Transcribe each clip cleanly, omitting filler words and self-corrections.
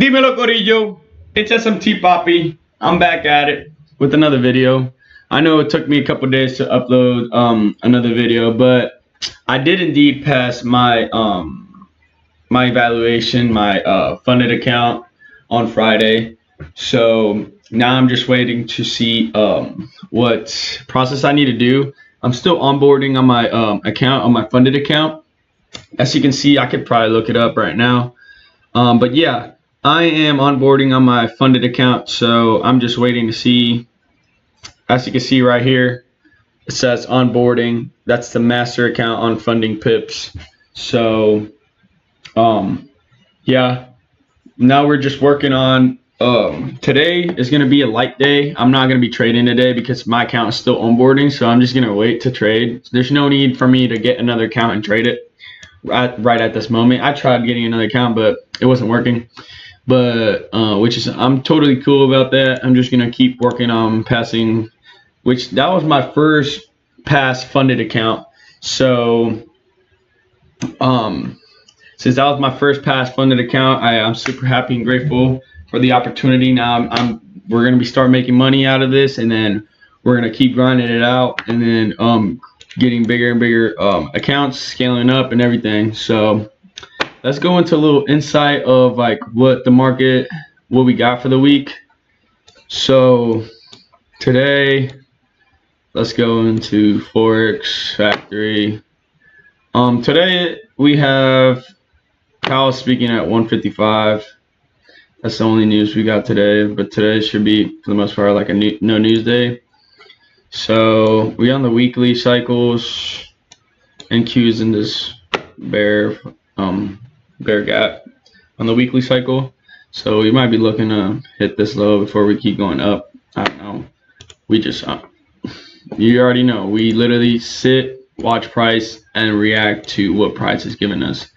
Dímelo, Corillo. It's SMT Poppy. I'm back at it with another video. I know it took me a couple days to upload another video, but I did indeed pass my my evaluation, my funded account on Friday. So now I'm just waiting to see what process I need to do. I'm still onboarding on my account, on my funded account. As you can see, I could probably look it up right now. But yeah, I am onboarding on my funded account, so I'm just waiting to see. As you can see right here, it says onboarding. That's the master account on funding pips. So yeah, now we're just working on today is going to be a light day. I'm not going to be trading today because my account is still onboarding, so I'm just going to wait to trade. There's no need for me to get another account and trade it right at this moment. I tried getting another account, but it wasn't working. But I'm totally cool about that. I'm just gonna keep working on passing, which that was my first pass funded account. So since that was my first pass funded account, I'm super happy and grateful for the opportunity. Now we're gonna start making money out of this, and then we're gonna keep grinding it out, and then getting bigger and bigger accounts, scaling up and everything. So let's go into a little insight of like what the market, what we got for the week. So today, let's go into Forex Factory. Today we have Powell speaking at 155. That's the only news we got today, but today should be for the most part like a no news day. So we on the weekly cycles, NQ's in this bear gap on the weekly cycle, so we might be looking to hit this low before we keep going up. I don't know. We just you already know, we literally sit, watch price, and react to what price is giving us.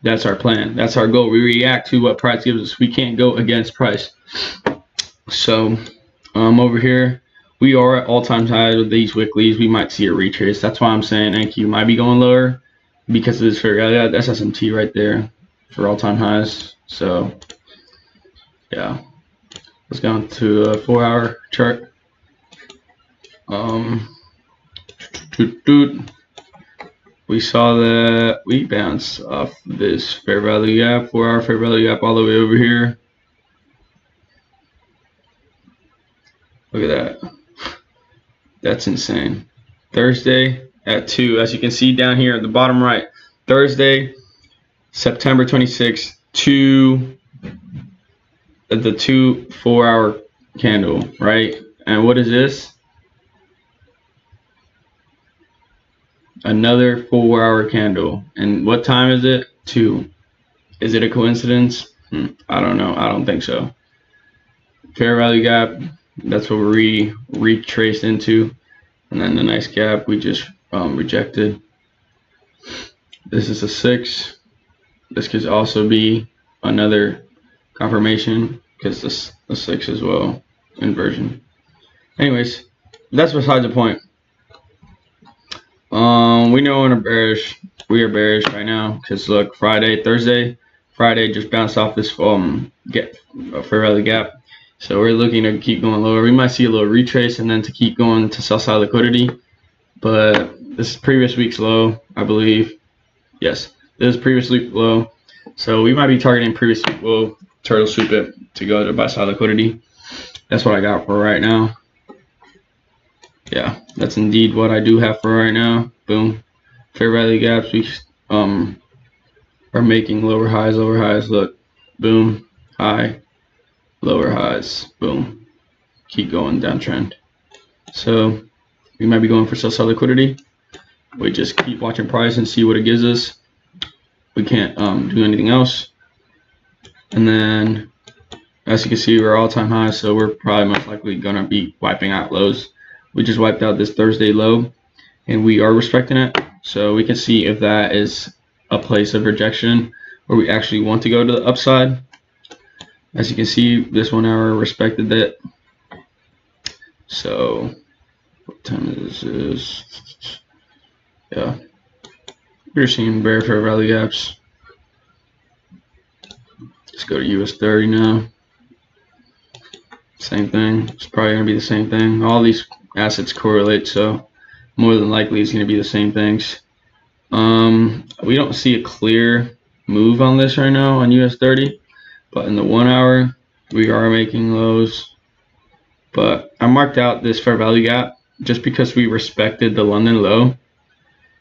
That's our plan. That's our goal. We react to what price gives us. We can't go against price. So over here we are at all-time highs with these weeklies. We might see a retrace. That's why I'm saying NQ might be going lower because of this fair value. That's SMT right there for all-time highs. So yeah, let's go into a 4-hour chart. We saw that we bounced off this fair value gap, 4-hour fair value gap, all the way over here. Look at that. That's insane. Thursday at 2, as you can see down here at the bottom right, Thursday, September 26th, the 2 4-hour candle, right? And what is this? Another 4-hour candle. And what time is it? 2. Is it a coincidence? I don't know. I don't think so. Fair value gap, that's what we retraced into. And then the nice gap we just rejected. This is a 6. This could also be another confirmation because this a 6 as well, inversion. Anyways, that's besides the point. We know we are bearish right now because look, Friday just bounced off this fair value gap. So we're looking to keep going lower. We might see a little retrace and then to keep going to sell side liquidity. But this is previous week's low, I believe. Yes, this is previous week low. So we might be targeting previous week low, turtle soup it to go to buy side liquidity. That's what I got for right now. Yeah, that's indeed what I do have for right now. Boom. Fair value gaps, we are making lower highs. Look, boom, high, lower highs, boom. Keep going downtrend. So we might be going for sell liquidity. We just keep watching price and see what it gives us. We can't do anything else. And then as you can see, we're all-time high, so we're probably most likely gonna be wiping out lows. We just wiped out this Thursday low and we are respecting it. So we can see if that is a place of rejection where we actually want to go to the upside. As you can see, this 1 hour respected that. So what time is this? Yeah, we're seeing fair value gaps. Let's go to US 30 now. Same thing. It's probably going to be the same thing. All these assets correlate, so more than likely it's going to be the same things. We don't see a clear move on this right now on US 30, but in the 1 hour we are making lows. But I marked out this fair value gap just because we respected the London low.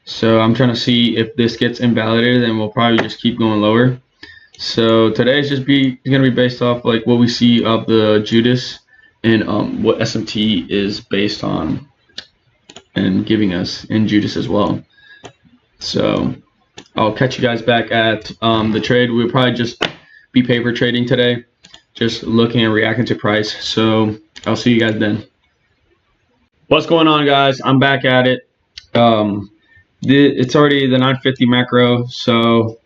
So I'm trying to see if this gets invalidated, and we'll probably just keep going lower. So today is just gonna be based off like what we see of the Judas and what SMT is based on and giving us in Judas as well. So I'll catch you guys back at the trade. We'll probably just be paper trading today, just looking and reacting to price. So I'll see you guys then. What's going on, guys? I'm back at it. It's already the 950 macro, so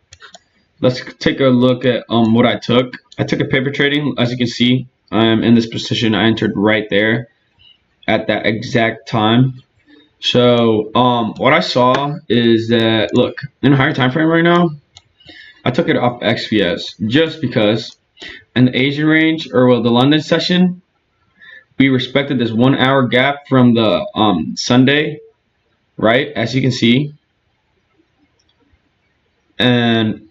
let's take a look at what I took. I took a paper trading. As you can see, I'm in this position. I entered right there at that exact time. So what I saw is that, look, in a higher time frame right now, I took it off XVS just because in the Asian range, or well, the London session, we respected this 1 hour gap from the Sunday, right, as you can see, and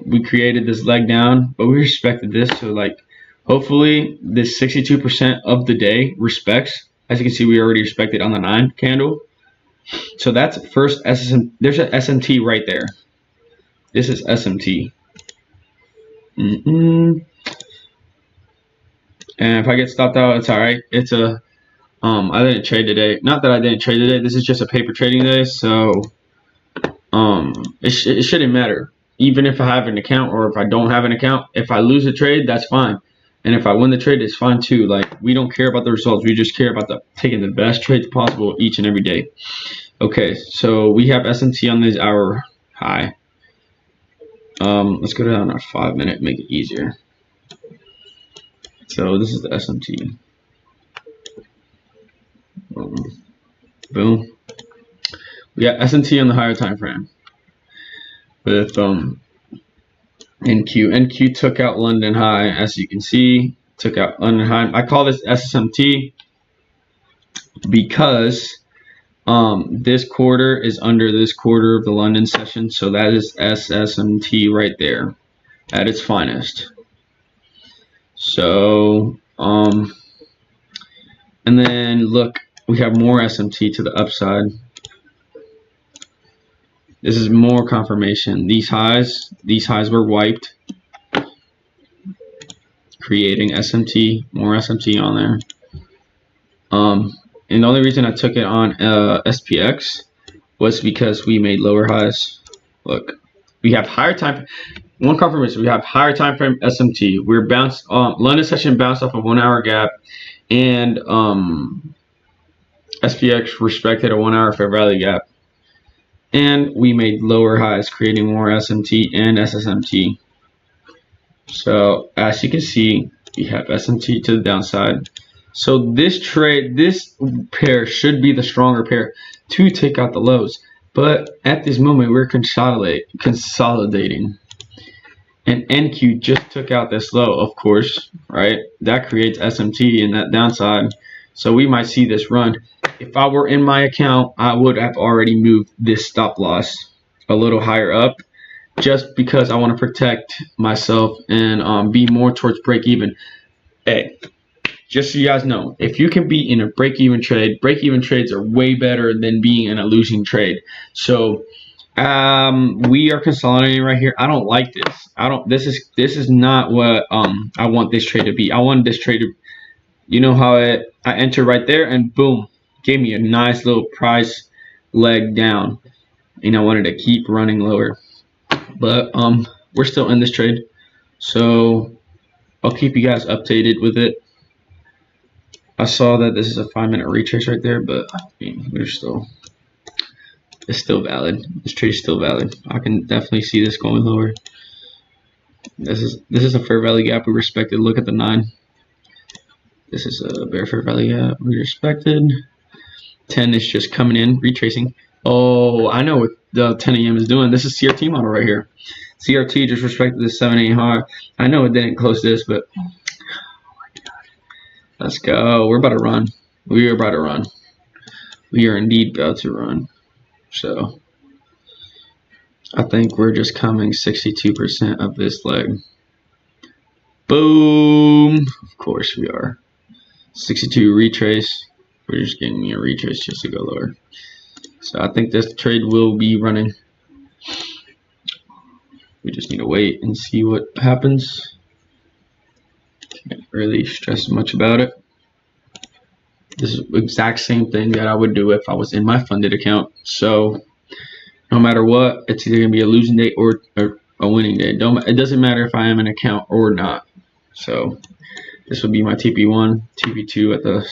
we created this leg down, but we respected this. So like hopefully this 62% of the day respects. As you can see, we already respected on the 9 candle. So that's first SSM. There's an SMT right there. This is SMT. And if I get stopped out, it's all right. It's a I didn't trade today. Not that I didn't trade today. This is just a paper trading day, so it shouldn't matter. Even if I have an account or if I don't have an account, if I lose a trade, that's fine. And if I win the trade, it's fine too. Like, we don't care about the results. We just care about taking the best trades possible each and every day. Okay, so we have SMT on this hour high. Let's go down our 5 minute, make it easier. So this is the SMT. Boom. We got SMT on the higher time frame with NQ. NQ took out London high, as you can see. Took out London high. I call this SSMT because this quarter is under this quarter of the London session, so that is SSMT right there at its finest. So and then look, we have more SMT to the upside. This is more confirmation. These highs were wiped, creating SMT, more SMT on there. And the only reason I took it on SPX was because we made lower highs. Look, we have higher time. One confirmation: we have higher time frame SMT. We're bounced. London session bounced off a 1 hour gap, and SPX respected a 1 hour fair value gap. And we made lower highs, creating more SMT and SSMT. So as you can see, we have SMT to the downside. So this trade, this pair should be the stronger pair to take out the lows. But at this moment, we're consolidating. And NQ just took out this low, of course, right? That creates SMT in that downside. So we might see this run. If I were in my account, I would have already moved this stop loss a little higher up, just because I want to protect myself and be more towards break even. Hey, just so you guys know, if you can be in a break even trades are way better than being in a losing trade. So we are consolidating right here. I don't like this. This is not what I want this trade to be. I want this trade to, you know how I enter right there and boom, gave me a nice little price leg down, and I wanted to keep running lower. But we're still in this trade, so I'll keep you guys updated with it. I saw that this is a 5 minute retrace right there, but I mean, it's still valid. This trade is still valid. I can definitely see this going lower. This is a fair value gap we respected. Look at the 9. This is a bare fair value gap we respected. 10 is just coming in, retracing. Oh, I know what the 10 a.m. is doing. This is CRT model right here. CRT just respected this 7-8 high. I know it didn't close this, but let's go. We're about to run. We are about to run. We are indeed about to run. So I think we're just coming 62% of this leg. Boom. Of course we are. 62 retrace. We're just getting me a retrace just to go lower. So I think this trade will be running. We just need to wait and see what happens. Can't really stress much about it. This is the exact same thing that I would do if I was in my funded account. So no matter what, it's either gonna be a losing day or a winning day. It doesn't matter if I am an account or not. So this would be my TP1, TP2 at the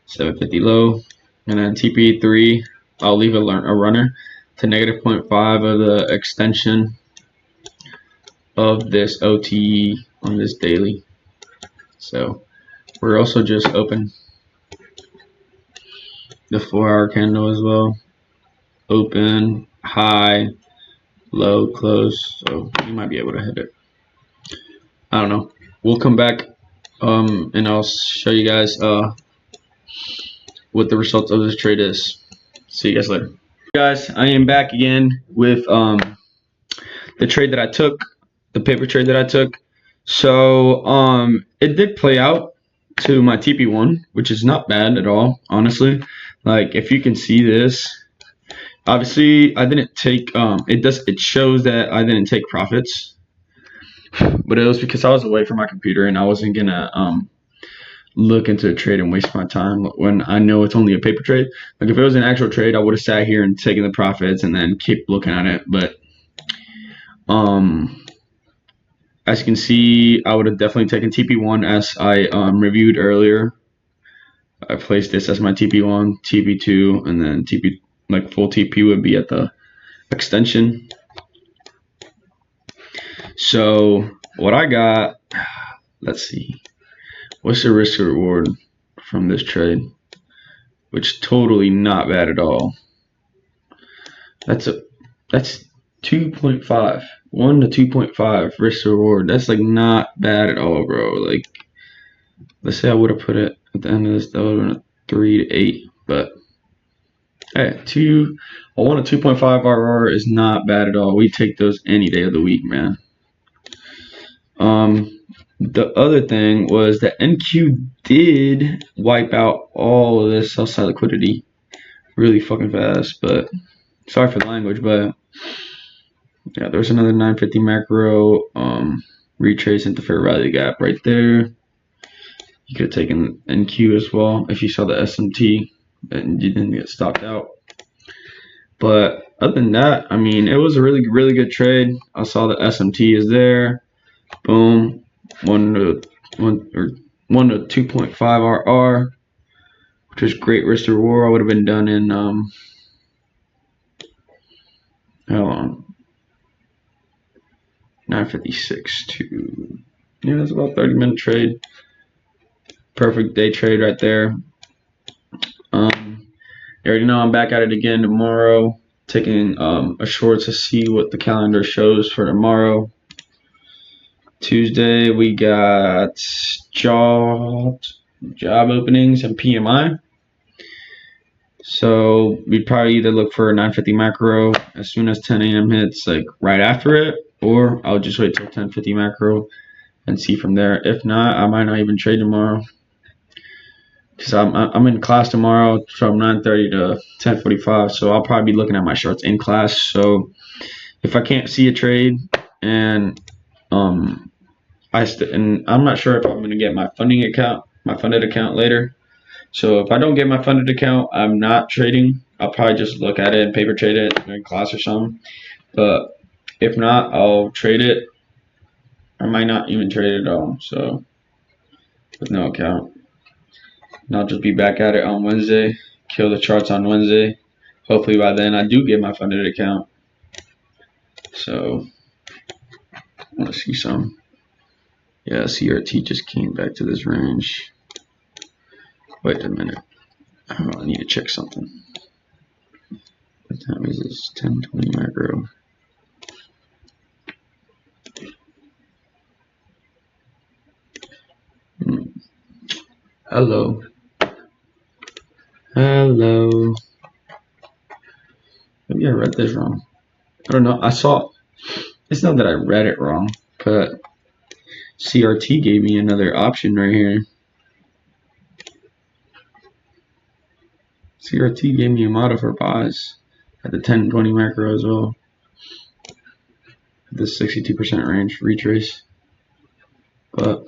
750 low, and then TP3. I'll leave a runner to negative 0.5 of the extension of this OTE on this daily. So we're also just open the 4-hour candle as well. Open, high, low, close. So you might be able to hit it. I don't know. We'll come back and I'll show you guys what the results of this trade is. See you guys later. Guys, I am back again with the trade that I took, the paper trade that I took. So it did play out to my TP1, which is not bad at all, honestly. Like if you can see this, obviously I didn't take it shows that I didn't take profits, but it was because I was away from my computer and I wasn't gonna look into a trade and waste my time when I know it's only a paper trade. Like if it was an actual trade, I would have sat here and taken the profits and then keep looking at it. But as you can see, I would have definitely taken TP1 as I reviewed earlier. I placed this as my TP1, TP2, and then TP, like full TP would be at the extension. So what I got, let's see, what's the risk reward from this trade? Which totally not bad at all. That's 2.5, 1 to 2.5 risk reward. That's like not bad at all, bro. Like let's say I would have put it at the end of this, that would have been a 3 to 8, but hey, a 1 to 2.5 RR is not bad at all. We take those any day of the week, man. The other thing was that NQ did wipe out all of this outside liquidity really fucking fast, but sorry for the language, but yeah, there's another 950 macro retrace into fair value gap right there. You could have taken NQ as well if you saw the SMT and you didn't get stopped out. But other than that, I mean, it was a really good trade. I saw the SMT is there. Boom, 1 to 2.5 RR, which is great risk to reward. I would have been done in how long? 956 to, yeah, that's about 30-minute trade. Perfect day trade right there. You already know I'm back at it again tomorrow, taking a short to see what the calendar shows for tomorrow. Tuesday we got job openings and PMI. So we'd probably either look for a 950 macro as soon as 10 a.m. hits, like right after it, or I'll just wait till 1050 macro and see from there. If not, I might not even trade tomorrow because I'm in class tomorrow from 9:30 to 10:45. So I'll probably be looking at my shorts in class. So if I can't see a trade and I'm not sure if I'm gonna get my funded account later. So if I don't get my funded account, I'm not trading. I'll probably just look at it and paper trade it in class or something. But if not, I'll trade it. I might not even trade it at all. So with no account. And I'll just be back at it on Wednesday. Kill the charts on Wednesday. Hopefully by then I do get my funded account. So I want to see some. Yeah, CRT just came back to this range. Wait a minute. I need to check something. What time is this? 10:20 macro. Hello. Hello. Maybe I read this wrong. I don't know. It's not that I read it wrong, but CRT gave me another option right here. CRT gave me a model for buys at the 10-20 macro as well. At the 62% range retrace. But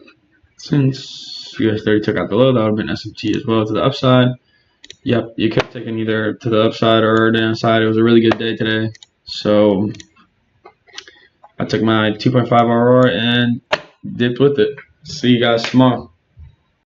since US 30 took out the low, that would have been SMT as well to the upside. Yep, you kept taking either to the upside or downside. It was a really good day today. So I took my 2.5 RR and dipped with it. See you guys tomorrow.